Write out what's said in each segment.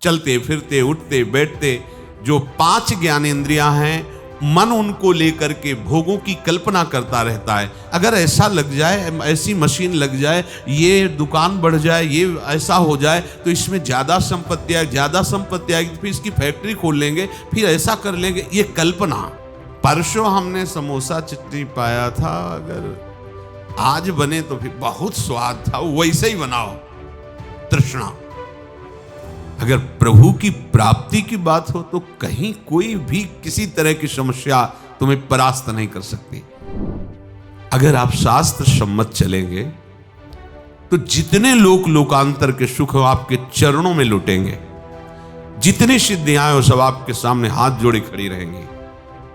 चलते फिरते उठते बैठते जो 5 ज्ञानेंद्रियां हैं, मन उनको लेकर के भोगों की कल्पना करता रहता है। अगर ऐसा लग जाए, ऐसी मशीन लग जाए, ये दुकान बढ़ जाए, ये ऐसा हो जाए तो इसमें ज़्यादा संपत्ति आएगी, ज़्यादा संपत्ति आएगी, फिर इसकी फैक्ट्री खोल लेंगे, फिर ऐसा कर लेंगे, ये कल्पना। परसों हमने समोसा चटनी पाया था, अगर आज बने तो फिर बहुत स्वाद था, वैसे ही बनाओ। तृष्णा। अगर प्रभु की प्राप्ति की बात हो तो कहीं कोई भी किसी तरह की समस्या तुम्हें परास्त नहीं कर सकती। अगर आप शास्त्र सम्मत चलेंगे तो जितने लोकांतर के सुख हो आपके चरणों में लुटेंगे, जितनी सिद्धियां हो सब आपके सामने हाथ जोड़े खड़ी रहेंगी।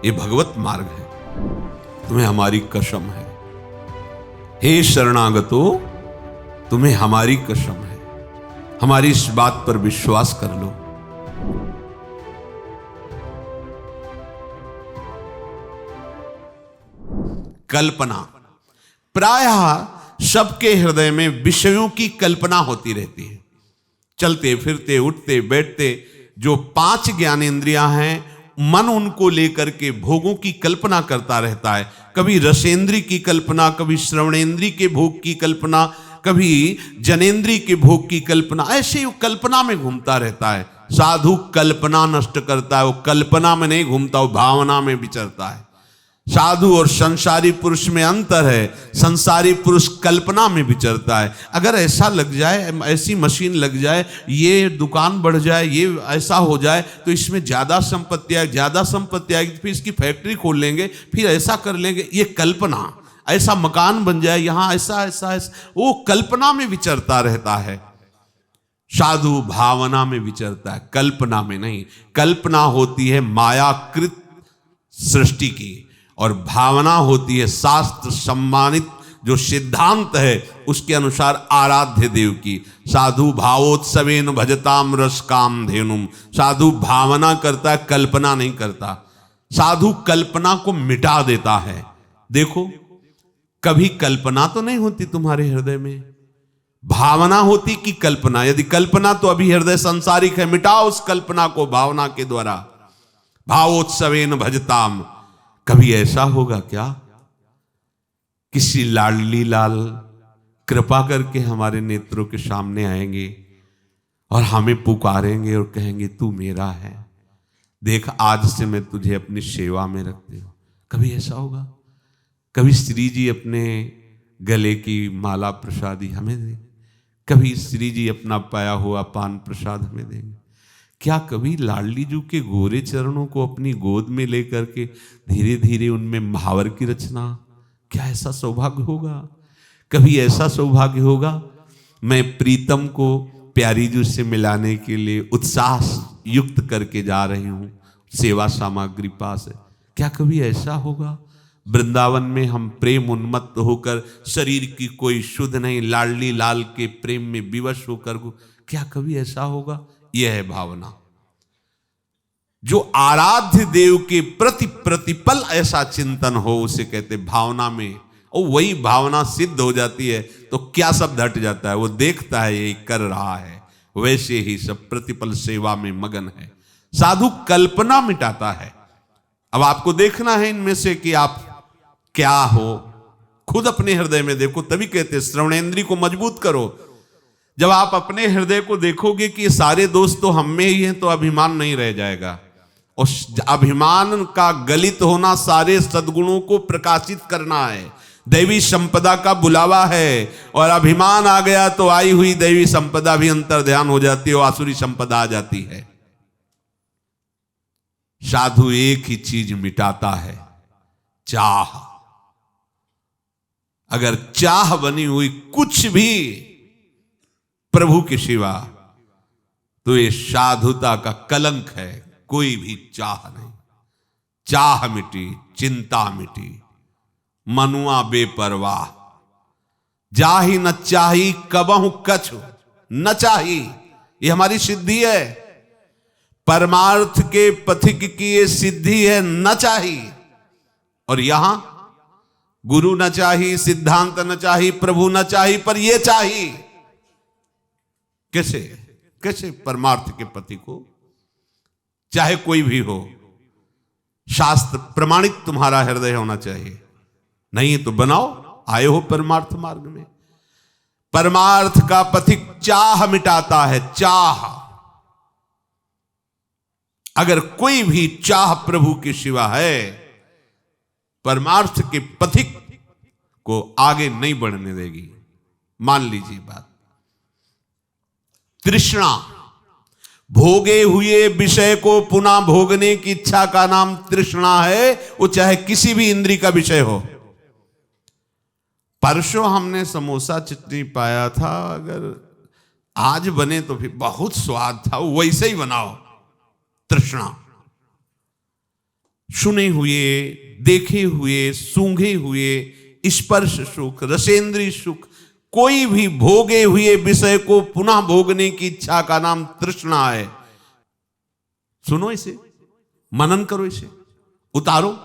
ये भगवत मार्ग है, तुम्हें हमारी कसम है। हे शरणागतो, तुम्हें हमारी कसम है, हमारी इस बात पर विश्वास कर लो। कल्पना। प्रायः सबके हृदय में विषयों की कल्पना होती रहती है। चलते फिरते उठते बैठते जो 5 ज्ञानेंद्रियां हैं, मन उनको लेकर के भोगों की कल्पना करता रहता है। कभी रसेंद्री की कल्पना, कभी श्रवणेंद्री के भोग की कल्पना, कभी जनेंद्री के भोग की कल्पना, ऐसे वो कल्पना में घूमता रहता है। साधु कल्पना नष्ट करता है, वो कल्पना में नहीं घूमता, वो भावना में विचरता है। साधु और संसारी पुरुष में अंतर है, संसारी पुरुष कल्पना में विचरता है। अगर ऐसा लग जाए, ऐसी मशीन लग जाए, ये दुकान बढ़ जाए, ये ऐसा हो जाए तो इसमें ज़्यादा संपत्ति आएगी, ज़्यादा संपत्ति आएगी, फिर इसकी फैक्ट्री खोल लेंगे, फिर ऐसा कर लेंगे, ये कल्पना। ऐसा मकान बन जाए, यहां ऐसा ऐसा ऐसा, वो कल्पना में विचरता रहता है। साधु भावना में विचरता है, कल्पना में नहीं। कल्पना होती है मायाकृत सृष्टि की, और भावना होती है शास्त्र सम्मानित जो सिद्धांत है उसके अनुसार आराध्य देव की। साधु भावोत्सवेन भजताम रस काम धेनुम। साधु भावना करता है, कल्पना नहीं करता। साधु कल्पना को मिटा देता है। देखो, कभी कल्पना तो नहीं होती तुम्हारे हृदय में, भावना होती कि कल्पना। यदि कल्पना तो अभी हृदय सांसारिक है, मिटाओ उस कल्पना को भावना के द्वारा। भावोत्सवेन भजताम। कभी ऐसा होगा क्या, किसी लाडली लाल कृपा करके हमारे नेत्रों के सामने आएंगे और हमें पुकारेंगे और कहेंगे तू मेरा है, देख आज से मैं तुझे अपनी सेवा में रखती हूं। कभी ऐसा होगा? कभी श्री जी अपने गले की माला प्रसादी हमें देंगे, कभी श्री जी अपना पाया हुआ पान प्रसाद हमें देंगे। क्या कभी लाडली जी के गोरे चरणों को अपनी गोद में लेकर के धीरे धीरे उनमें महावर की रचना, क्या ऐसा सौभाग्य होगा? कभी ऐसा सौभाग्य होगा मैं प्रीतम को प्यारी जी से मिलाने के लिए उत्साह युक्त करके जा रही हूं सेवा सामग्री पास है, क्या कभी ऐसा होगा? वृंदावन में हम प्रेम उन्मत्त होकर, शरीर की कोई शुद्ध नहीं, लाडली लाल के प्रेम में विवश होकर, क्या कभी ऐसा होगा? यह है भावना। जो आराध्य देव के प्रति प्रतिपल ऐसा चिंतन हो उसे कहते भावना में, और वही भावना सिद्ध हो जाती है तो क्या सब हट जाता है। वो देखता है यही कर रहा है, वैसे ही सब प्रतिपल सेवा में मगन है। साधु कल्पना मिटाता है। अब आपको देखना है इनमें से कि आप क्या हो, खुद अपने हृदय में देखो। तभी कहते श्रवणेंद्री को मजबूत करो। जब आप अपने हृदय को देखोगे कि सारे दोस्त तो हम में ही हैं, तो अभिमान नहीं रह जाएगा। और अभिमान का गलित होना सारे सद्गुणों को प्रकाशित करना है। दैवी संपदा का बुलावा है, और अभिमान आ गया तो आई हुई दैवी संपदा भी अंतर ध्यान हो जाती है और आसुरी संपदा आ जाती है। साधु एक ही चीज मिटाता है, चाह। अगर चाह बनी हुई कुछ भी प्रभु के सिवा, तो ये साधुता का कलंक है। कोई भी चाह नहीं। चाह मिटी, चिंता मिटी, मनुआ बेपरवाह। जाही न चाही कबहु कछु न चाही, ये हमारी सिद्धि है। परमार्थ के पथिक की ये सिद्धि है, न चाही। और यहां गुरु न चाही, सिद्धांत न चाही, प्रभु न चाही, पर ये चाही। कैसे? कैसे परमार्थ के पति को, चाहे कोई भी हो, शास्त्र प्रमाणित तुम्हारा हृदय होना चाहिए। नहीं तो बनाओ, आए हो परमार्थ मार्ग में। परमार्थ का पथिक चाह मिटाता है, चाह। अगर कोई भी चाह प्रभु के सिवा है, परमार्थ के पथिक को आगे नहीं बढ़ने देगी। मान लीजिए बात। तृष्णा, भोगे हुए विषय को पुनः भोगने की इच्छा का नाम तृष्णा है। वो चाहे किसी भी इंद्री का विषय हो। परसों हमने समोसा चटनी पाया था, अगर आज बने तो फिर बहुत स्वाद था, वैसे ही बनाओ। तृष्णा, सुने हुए, देखे हुए, सूंघे हुए स्पर्श सुख, रसेंद्री सुख, कोई भी भोगे हुए विषय को पुनः भोगने की इच्छा का नाम तृष्णा है। सुनो इसे, मनन करो, इसे उतारो।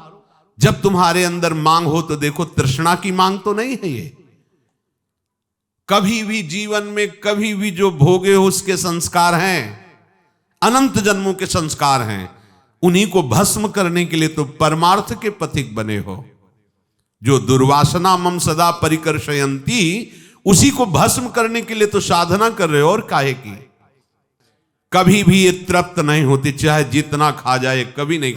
जब तुम्हारे अंदर मांग हो तो देखो, तृष्णा की मांग तो नहीं है ये। कभी भी जीवन में कभी भी जो भोगे हो उसके संस्कार हैं, अनंत जन्मों के संस्कार हैं। उन्हीं को भस्म करने के लिए तो परमार्थ के पथिक बने हो। जो दुर्वासना मम सदा परिकर्षयंती, उसी को भस्म करने के लिए तो साधना कर रहे हो। और काहे की? कभी भी ये तृप्त नहीं होती, चाहे जितना खा जाए कभी नहीं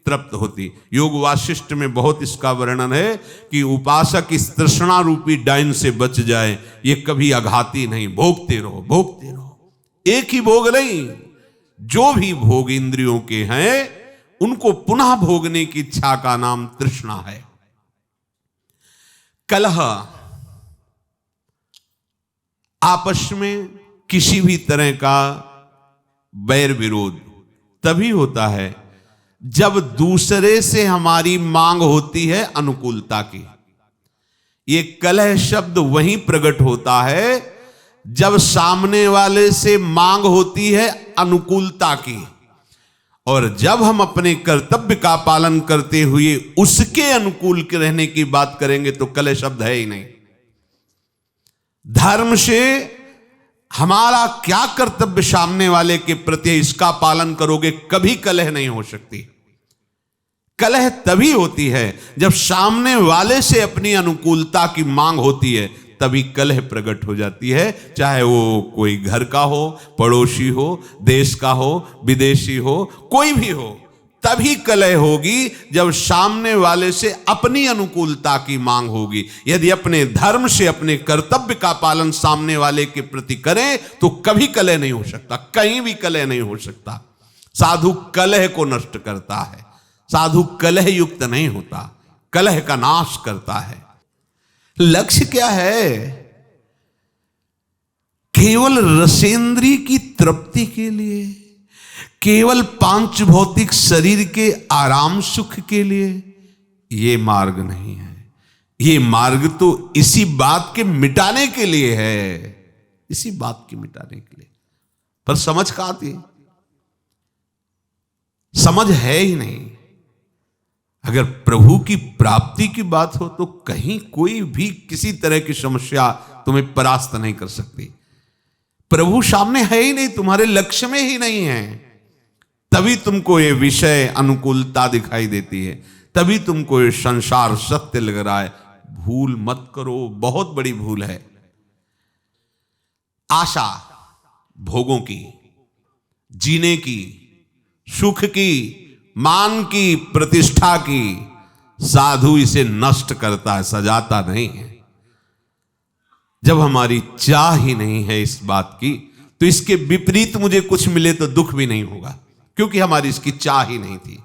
तृप्त होती। योग वासिष्ठ में बहुत इसका वर्णन है कि उपासक इस तृष्णा रूपी डाइन से बच जाए, ये कभी आघाती नहीं। भोगते रहो, भोगते रहो। एक ही भोग नहीं, जो भी भोग इंद्रियों के हैं उनको पुनः भोगने की इच्छा का नाम तृष्णा है। कलह, आपस में किसी भी तरह का बैर विरोध तभी होता है जब दूसरे से हमारी मांग होती है अनुकूलता की। ये कलह शब्द वहीं प्रकट होता है जब सामने वाले से मांग होती है अनुकूलता की, और जब हम अपने कर्तव्य का पालन करते हुए उसके अनुकूल के रहने की बात करेंगे तो कलह शब्द है ही नहीं। धर्म से हमारा क्या कर्तव्य सामने वाले के प्रति, इसका पालन करोगे, कभी कलह नहीं हो सकती। कलह तभी होती है जब सामने वाले से अपनी अनुकूलता की मांग होती है, तभी कलह प्रकट हो जाती है। चाहे वो कोई घर का हो, पड़ोसी हो, देश का हो, विदेशी हो, कोई भी हो, तभी कलह होगी जब सामने वाले से अपनी अनुकूलता की मांग होगी। यदि अपने धर्म से अपने कर्तव्य का पालन सामने वाले के प्रति करें तो कभी कलह नहीं हो सकता, कहीं भी कलह नहीं हो सकता। साधु कलह को नष्ट करता है, साधु कलह युक्त नहीं होता, कलह का नाश करता है। लक्ष्य क्या है? केवल रसेंद्री की तृप्ति के लिए, केवल पांच भौतिक शरीर के आराम सुख के लिए ये मार्ग नहीं है। ये मार्ग तो इसी बात के मिटाने के लिए है, इसी बात के मिटाने के लिए। पर समझ कहां आती? समझ है ही नहीं। अगर प्रभु की प्राप्ति की बात हो तो कहीं कोई भी किसी तरह की समस्या तुम्हें परास्त नहीं कर सकती। प्रभु सामने है ही नहीं, तुम्हारे लक्ष्य में ही नहीं है, तभी तुमको ये विषय अनुकूलता दिखाई देती है, तभी तुमको ये संसार सत्य लग रहा है। भूल मत करो, बहुत बड़ी भूल है। आशा भोगों की, जीने की, सुख की, मान की, प्रतिष्ठा की, साधु इसे नष्ट करता है, सजाता नहीं है। जब हमारी चाह ही नहीं है इस बात की, तो इसके विपरीत मुझे कुछ मिले तो दुख भी नहीं होगा, क्योंकि हमारी इसकी चाह ही नहीं थी।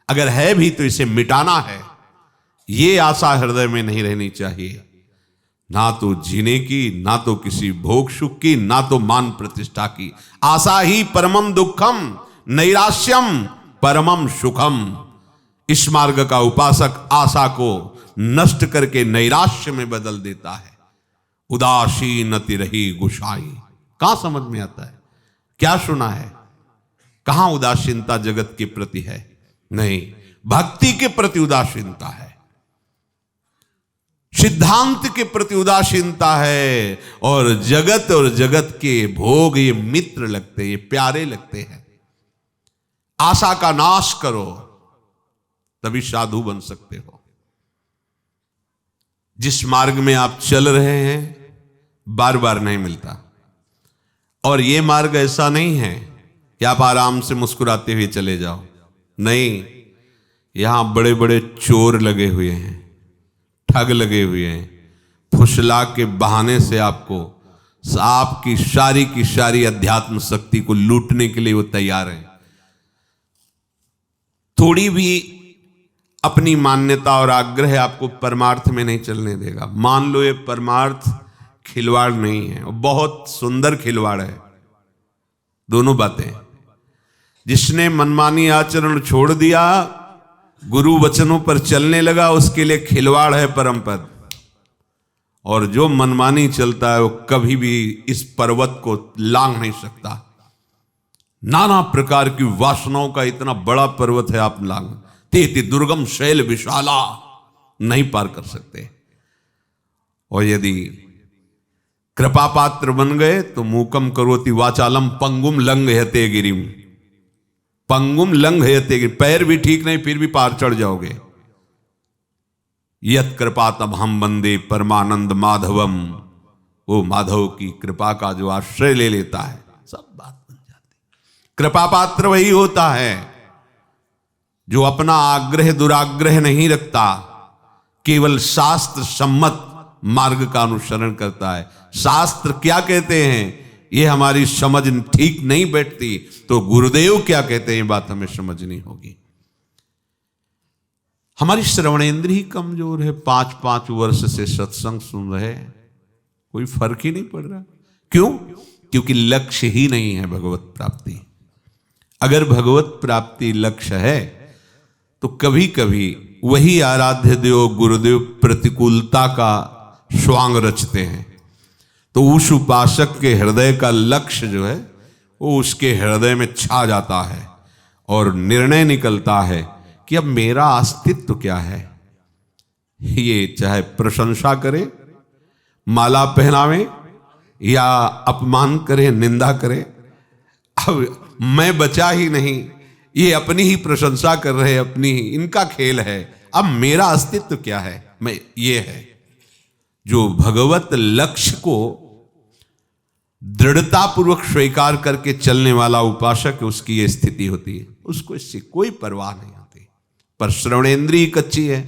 अगर है भी तो इसे मिटाना है, ये आशा हृदय में नहीं रहनी चाहिए। ना तो जीने की, ना तो किसी भोग सुख की, ना तो मान प्रतिष्ठा की। आशा ही परमम दुखम, नैराश्यम परमम सुखम। इस मार्ग का उपासक आशा को नष्ट करके नैराश्य में बदल देता है। उदासीनति रही गुसाई। कहां समझ में आता है? क्या सुना है? कहां उदासीनता जगत के प्रति है? नहीं, भक्ति के प्रति उदासीनता है। सिद्धांत के प्रति उदासीनता है, और जगत के भोग ये मित्र लगते, ये प्यारे लगते हैं। आशा का नाश करो, तभी साधु बन सकते हो। जिस मार्ग में आप चल रहे हैं बार बार नहीं मिलता, और ये मार्ग ऐसा नहीं है कि आप आराम से मुस्कुराते हुए चले जाओ। नहीं, यहां बड़े बड़े चोर लगे हुए हैं, ठग लगे हुए हैं, फुसला के बहाने से आपकी सारी अध्यात्म शक्ति को लूटने के लिए वो तैयार हैं। थोड़ी भी अपनी मान्यता और आग्रह आपको परमार्थ में नहीं चलने देगा। मान लो ये परमार्थ खिलवाड़ नहीं है, और बहुत सुंदर खिलवाड़ है। दोनों बातें, जिसने मनमानी आचरण छोड़ दिया, गुरु वचनों पर चलने लगा, उसके लिए खिलवाड़ है परम पद। और जो मनमानी चलता है वो कभी भी इस पर्वत को लांघ नहीं सकता। नाना प्रकार की वासनाओं का इतना बड़ा पर्वत है, आप लांघ तेति दुर्गम शैल विशाला नहीं पार कर सकते। और यदि कृपा पात्र बन गए तो मूकम करोति वाचालम पंगुम लंघयते गिरिम। पंगुम लंघयते गिरिम, पैर भी ठीक नहीं फिर भी पार चढ़ जाओगे। यत कृपा तब हम बंदे परमानंद माधवम, वो माधव की कृपा का जो आश्रय ले लेता है सब बात बन जाती। कृपा पात्र वही होता है जो अपना आग्रह दुराग्रह नहीं रखता, केवल शास्त्र सम्मत मार्ग का अनुसरण करता है। शास्त्र क्या कहते हैं ये हमारी समझ ठीक नहीं बैठती, तो गुरुदेव क्या कहते हैं ये बात हमें समझनी होगी। हमारी श्रवणेंद्रिय कमजोर है, 5-5 वर्ष से सत्संग सुन रहे, कोई फर्क ही नहीं पड़ रहा। क्यों? क्योंकि लक्ष्य ही नहीं है भगवत प्राप्ति। अगर भगवत प्राप्ति लक्ष्य है तो कभी कभी वही आराध्य देव गुरुदेव प्रतिकूलता का स्वांग रचते हैं, तो उस उपासक के हृदय का लक्ष्य जो है वो उसके हृदय में छा जाता है, और निर्णय निकलता है कि अब मेरा अस्तित्व क्या है। ये चाहे प्रशंसा करे, माला पहनावे, या अपमान करे, निंदा करे, अब मैं बचा ही नहीं, ये अपनी ही प्रशंसा कर रहे, अपनी ही इनका खेल है। अब मेरा अस्तित्व क्या है? मैं ये है। जो भगवत लक्ष्य को दृढ़तापूर्वक स्वीकार करके चलने वाला उपासक है, उसकी ये स्थिति होती है, उसको इससे कोई परवाह नहीं आती। पर श्रवणेंद्रिय कच्ची है,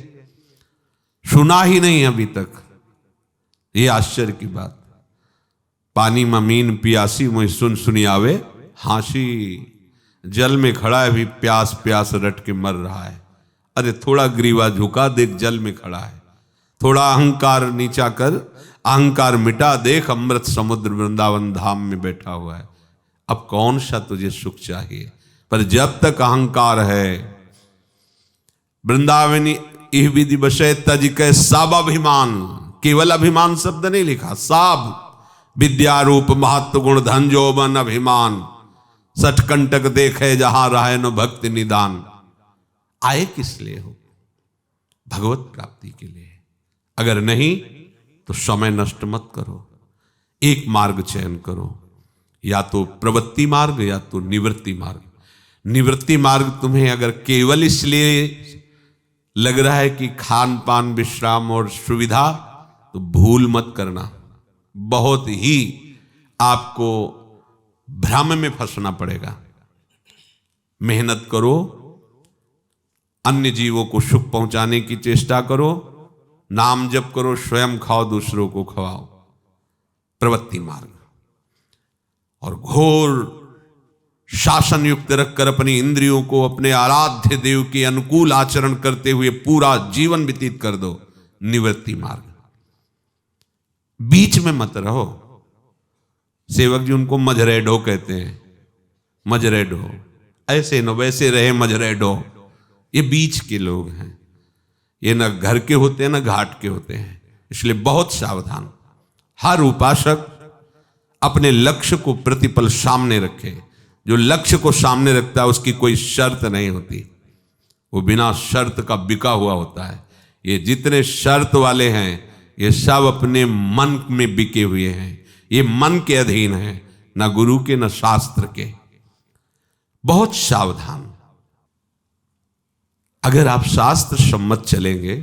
सुना ही नहीं अभी तक। ये आश्चर्य की बात। पानी में मीन पियासी मुझे सुन सुनी आवे हांसी, जल में खड़ा है भी प्यास प्यास रट के मर रहा है। अरे थोड़ा ग्रीवा झुका देख, जल में खड़ा है। थोड़ा अहंकार नीचा कर, अहंकार मिटा देख, अमृत समुद्र वृंदावन धाम में बैठा हुआ है। अब कौन सा तुझे सुख चाहिए? पर जब तक अहंकार है, वृंदावनी इह विधि बसे तज के साबाभिमान, केवल अभिमान शब्द नहीं लिखा, साब विद्यारूप महत्व गुण धन जोबन अभिमान, सठकंटक देखे जहां रहे न भक्ति निदान। आए किस लिए हो? भगवत प्राप्ति के लिए। अगर नहीं तो समय नष्ट मत करो, एक मार्ग चयन करो, या तो प्रवृत्ति मार्ग या तो निवृत्ति मार्ग। निवृत्ति मार्ग तुम्हें अगर केवल इसलिए लग रहा है कि खान पान विश्राम और सुविधा, तो भूल मत करना, बहुत ही आपको भ्रम में फंसना पड़ेगा। मेहनत करो, अन्य जीवों को सुख पहुंचाने की चेष्टा करो, नाम जप करो, स्वयं खाओ, दूसरों को खवाओ, प्रवृत्ति मार्ग। और घोर शासन युक्त रखकर अपनी इंद्रियों को अपने आराध्य देव के अनुकूल आचरण करते हुए पूरा जीवन व्यतीत कर दो, निवृत्ति मार्ग। बीच में मत रहो। सेवक जी उनको मजरेडो कहते हैं, मजरेडो, ऐसे न वैसे रहे मजरेडो। ये बीच के लोग हैं, ये न घर के होते हैं न घाट के होते हैं, इसलिए बहुत सावधान। हर उपासक अपने लक्ष्य को प्रतिपल सामने रखे। जो लक्ष्य को सामने रखता है उसकी कोई शर्त नहीं होती, वो बिना शर्त का बिका हुआ होता है। ये जितने शर्त वाले हैं ये सब अपने मन में बिके हुए हैं, ये मन के अधीन है, ना गुरु के ना शास्त्र के। बहुत सावधान। अगर आप शास्त्र सम्मत चलेंगे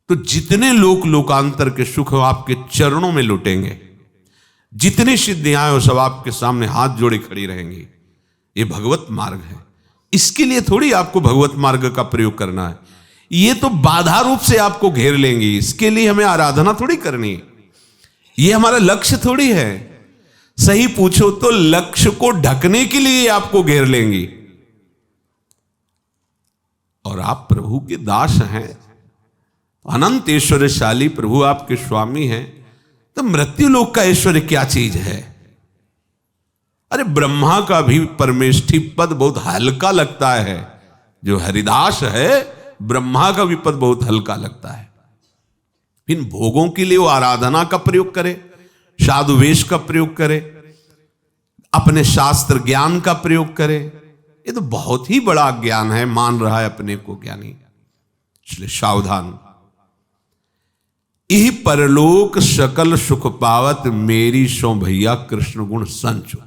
तो जितने लोकांतर के सुख हो आपके चरणों में लुटेंगे, जितनी सिद्धियां हो सब आपके सामने हाथ जोड़े खड़ी रहेंगी। ये भगवत मार्ग है। इसके लिए थोड़ी आपको भगवत मार्ग का प्रयोग करना है, ये तो बाधा रूप से आपको घेर लेंगी। इसके लिए हमें आराधना थोड़ी करनी है, ये हमारा लक्ष्य थोड़ी है। सही पूछो तो लक्ष्य को ढकने के लिए आपको घेर लेंगी। और आप प्रभु के दास हैं, अनंत ऐश्वर्यशाली प्रभु आपके स्वामी हैं, तो मृत्यु लोक का ऐश्वर्य क्या चीज है? अरे ब्रह्मा का भी परमेष्ठी पद बहुत हल्का लगता है। जो हरिदास है ब्रह्मा का भी पद बहुत हल्का लगता है। इन भोगों के लिए वो आराधना का प्रयोग करे, साधु वेश का प्रयोग करे, अपने शास्त्र ज्ञान का प्रयोग करे। ये तो बहुत ही बड़ा ज्ञान है, मान रहा है अपने को ज्ञानी। इसलिए सावधान। यही परलोक सकल सुख पावत, मेरी सो भैया कृष्ण गुण संचो।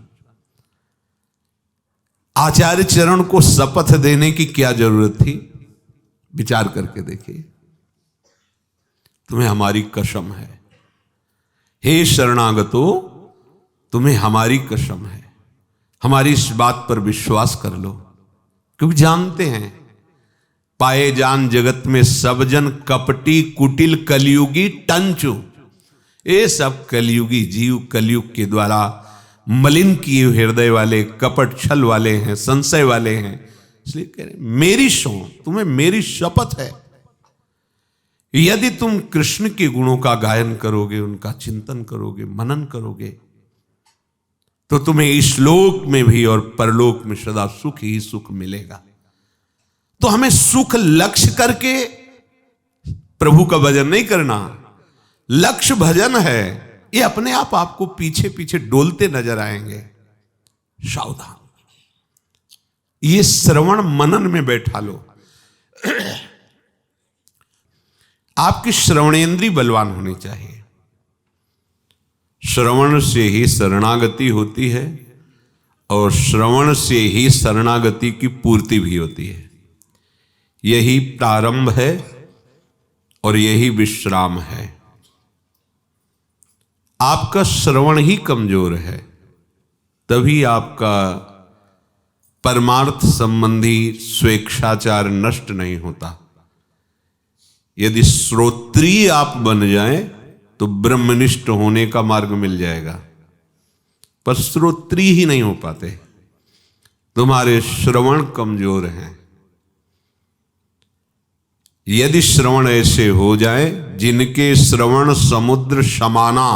आचार्य चरण को शपथ देने की क्या जरूरत थी? विचार करके देखिए। तुम्हें हमारी कसम है, हे शरणागतो, तुम्हें हमारी कसम है, हमारी इस बात पर विश्वास कर लो। क्योंकि जानते हैं पाए जान जगत में सब जन कपटी कुटिल कलयुगी टंचु। ये सब कलयुगी जीव कलयुग के द्वारा मलिन किए हृदय वाले, कपट छल वाले हैं, संशय वाले हैं। इसलिए कह रहे मेरी सो, तुम्हें मेरी शपथ है, यदि तुम कृष्ण के गुणों का गायन करोगे, उनका चिंतन करोगे, मनन करोगे, तो तुम्हें इस लोक में भी और परलोक में सदा सुख ही सुख मिलेगा। तो हमें सुख लक्ष्य करके प्रभु का भजन नहीं करना। लक्ष्य भजन है, ये अपने आप आपको पीछे पीछे डोलते नजर आएंगे। सावधान। ये श्रवण मनन में बैठा लो। आपकी श्रवणेंद्री बलवान होनी चाहिए। श्रवण से ही शरणागति होती है और श्रवण से ही शरणागति की पूर्ति भी होती है। यही प्रारंभ है और यही विश्राम है। आपका श्रवण ही कमजोर है, तभी आपका परमार्थ संबंधी स्वेच्छाचार नष्ट नहीं होता। यदि श्रोत्रिय आप बन जाएं तो ब्रह्मनिष्ठ होने का मार्ग मिल जाएगा, पर श्रोत्रिय ही नहीं हो पाते। तुम्हारे श्रवण कमजोर हैं। यदि श्रवण ऐसे हो जाए जिनके श्रवण समुद्र समाना,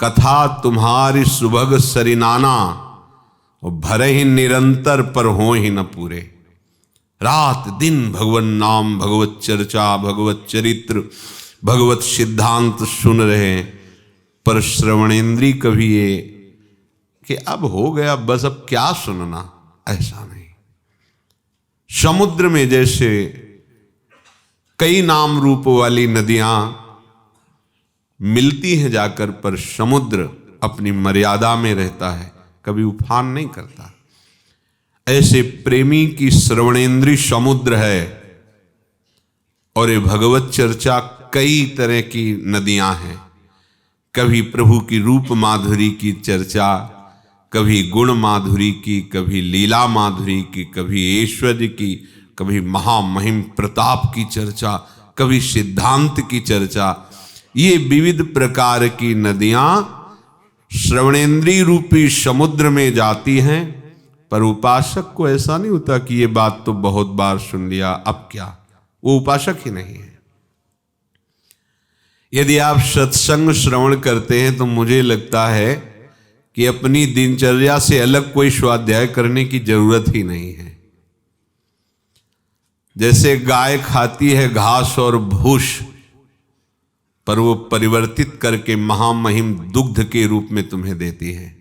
कथा तुम्हारी सुभग सरिनाना, और भरे ही निरंतर पर हो ही न पूरे। रात दिन भगवन नाम, भगवत चर्चा, भगवत चरित्र, भगवत सिद्धांत सुन रहे, पर श्रवणेंद्री कभी ये कि अब हो गया बस, अब क्या सुनना, ऐसा नहीं। समुद्र में जैसे कई नाम रूप वाली नदियां मिलती हैं जाकर, पर समुद्र अपनी मर्यादा में रहता है, कभी उफान नहीं करता। ऐसे प्रेमी की श्रवणेंद्री समुद्र है और ये भगवत चर्चा कई तरह की नदियां हैं। कभी प्रभु की रूप माधुरी की चर्चा, कभी गुण माधुरी की, कभी लीला माधुरी की, कभी ऐश्वर्य की, कभी महामहिम प्रताप की चर्चा, कभी सिद्धांत की चर्चा। ये विविध प्रकार की नदियां श्रवणेंद्री रूपी समुद्र में जाती हैं, पर उपासक को ऐसा नहीं होता कि ये बात तो बहुत बार सुन लिया, अब क्या। वो उपासक ही नहीं है। यदि आप सत्संग श्रवण करते हैं तो मुझे लगता है कि अपनी दिनचर्या से अलग कोई स्वाध्याय करने की जरूरत ही नहीं है। जैसे गाय खाती है घास और भूस, पर वो परिवर्तित करके महामहिम दुग्ध के रूप में तुम्हें देती है,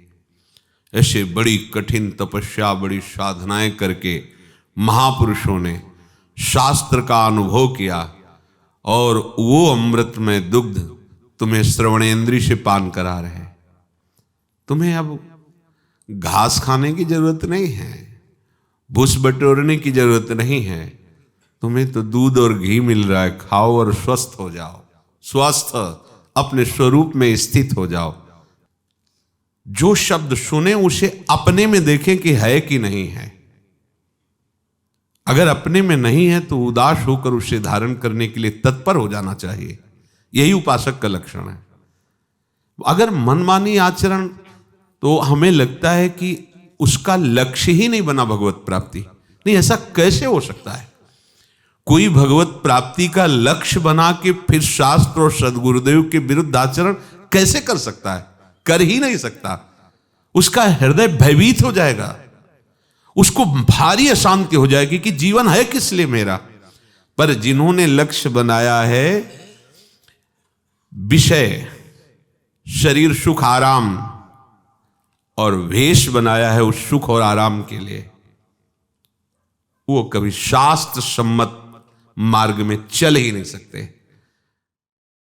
ऐसे बड़ी कठिन तपस्या, बड़ी साधनाएं करके महापुरुषों ने शास्त्र का अनुभव किया और वो अमृत में दुग्ध तुम्हें श्रवणेंद्रिय से पान करा रहे हैं। तुम्हें अब घास खाने की जरूरत नहीं है, भूस बटोरने की जरूरत नहीं है, तुम्हें तो दूध और घी मिल रहा है, खाओ और स्वस्थ हो जाओ, स्वस्थ अपने स्वरूप में स्थित हो जाओ। जो शब्द सुने उसे अपने में देखें कि है कि नहीं है। अगर अपने में नहीं है तो उदास होकर उसे धारण करने के लिए तत्पर हो जाना चाहिए। यही उपासक का लक्षण है। अगर मनमानी आचरण, तो हमें लगता है कि उसका लक्ष्य ही नहीं बना भगवत प्राप्ति। नहीं, ऐसा कैसे हो सकता है? कोई भगवत प्राप्ति का लक्ष्य बना के फिर शास्त्र और सदगुरुदेव के विरुद्ध आचरण कैसे कर सकता है? कर ही नहीं सकता। उसका हृदय भयभीत हो जाएगा, उसको भारी अशांति हो जाएगी कि जीवन है किस लिए मेरा। पर जिन्होंने लक्ष्य बनाया है विषय, शरीर सुख आराम, और वेश बनाया है उस सुख और आराम के लिए, वो कभी शास्त्र सम्मत मार्ग में चल ही नहीं सकते।